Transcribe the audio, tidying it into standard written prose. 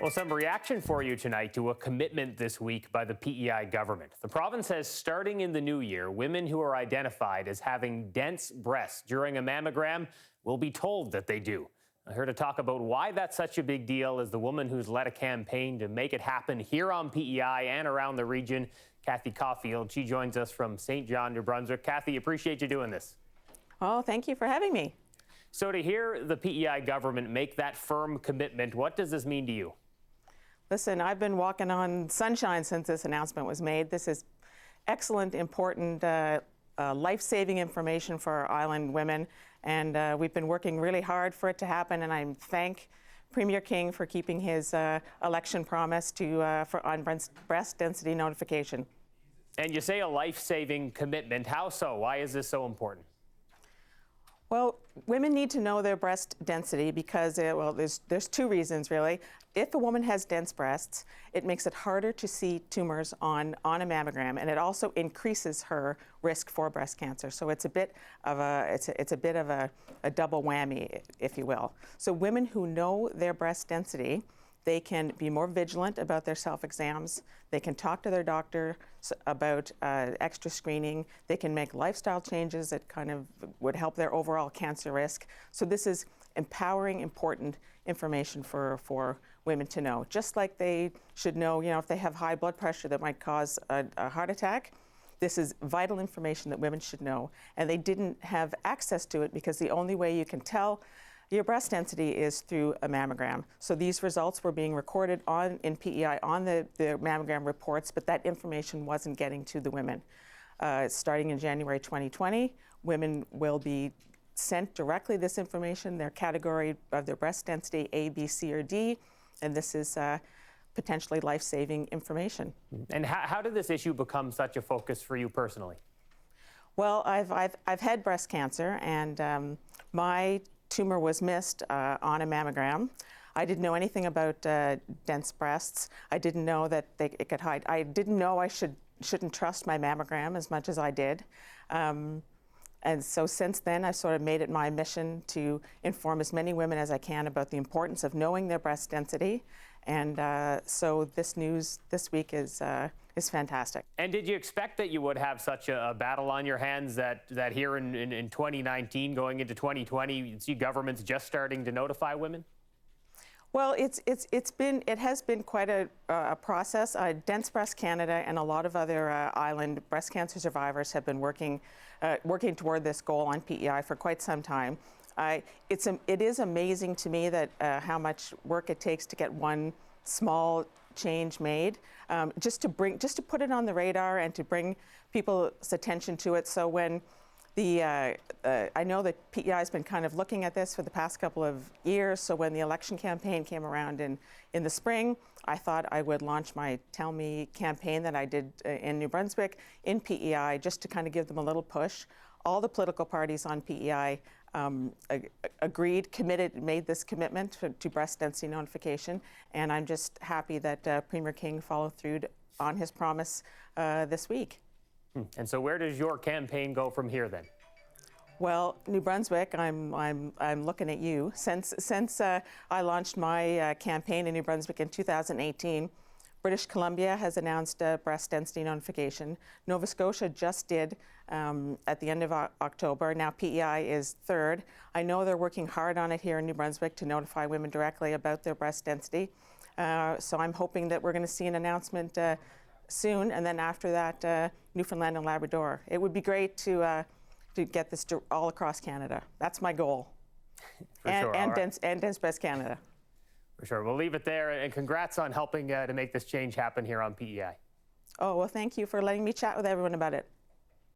Well, some reaction for you tonight to a commitment this week by the PEI government. The province says starting in the new year, women who are identified as having dense breasts during a mammogram will be told that they do. Here to talk about why that's such a big deal is the woman who's led a campaign to make it happen here on PEI and around the region, Kathy Kaufield. She joins us from St. John, New Brunswick. Kathy, appreciate you doing this. Oh, thank you for having me. So to hear the PEI government make that firm commitment, what does this mean to you? Listen, I've been walking on sunshine since this announcement was made. This is excellent, important, life-saving information for our island women, and we've been working really hard for it to happen, and I thank Premier King for keeping his election promise on breast density notification. And you say a life-saving commitment. How so? Why is this so important? Well, women need to know their breast density because, there's two reasons, really. If a woman has dense breasts, it makes it harder to see tumors on a mammogram, and it also increases her risk for breast cancer. So it's a bit of a double whammy, if you will. So women who know their breast density, they can be more vigilant about their self-exams. They can talk to their doctor about extra screening. They can make lifestyle changes that kind of would help their overall cancer risk. So this is empowering, important information for women to know. Just like they should know, if they have high blood pressure that might cause a heart attack, this is vital information that women should know. And they didn't have access to it because the only way you can tell your breast density is through a mammogram. So these results were being recorded in PEI on the mammogram reports, but that information wasn't getting to the women. Starting in January 2020, women will be sent directly this information, their category of their breast density, A, B, C, or D, and this is potentially life-saving information. And how did this issue become such a focus for you personally? Well, I've had breast cancer, and my tumor was missed on a mammogram. I didn't know anything about dense breasts. I didn't know that it could hide. I didn't know I shouldn't trust my mammogram as much as I did. And so since then, I've sort of made it my mission to inform as many women as I can about the importance of knowing their breast density. And so this news this week is fantastic. And did you expect that you would have such a battle on your hands that here in 2019, going into 2020, you'd see governments just starting to notify women? Well, it has been quite a process. Dense Breast Canada and a lot of other island breast cancer survivors have been working toward this goal on PEI for quite some time. It is amazing to me that how much work it takes to get one small change made, just to put it on the radar and to bring people's attention to it. So when I know that PEI has been kind of looking at this for the past couple of years. So when the election campaign came around in the spring, I thought I would launch my Tell Me campaign that I did in New Brunswick in PEI, just to kind of give them a little push. All the political parties on PEI agreed, committed, made this commitment to breast density notification, and I'm just happy that Premier King followed through on his promise this week. And so where does your campaign go from here then? Well, New Brunswick, I'm looking at you. Since I launched my campaign in New Brunswick in 2018, British Columbia has announced breast density notification. Nova Scotia just did at the end of October. Now PEI is third. I know they're working hard on it here in New Brunswick to notify women directly about their breast density. So I'm hoping that we're going to see an announcement soon, and then after that, Newfoundland and Labrador. It would be great to get this all across Canada. That's my goal. And Dense Breast Canada. For sure. We'll leave it there, and congrats on helping to make this change happen here on PEI. Oh, well, thank you for letting me chat with everyone about it.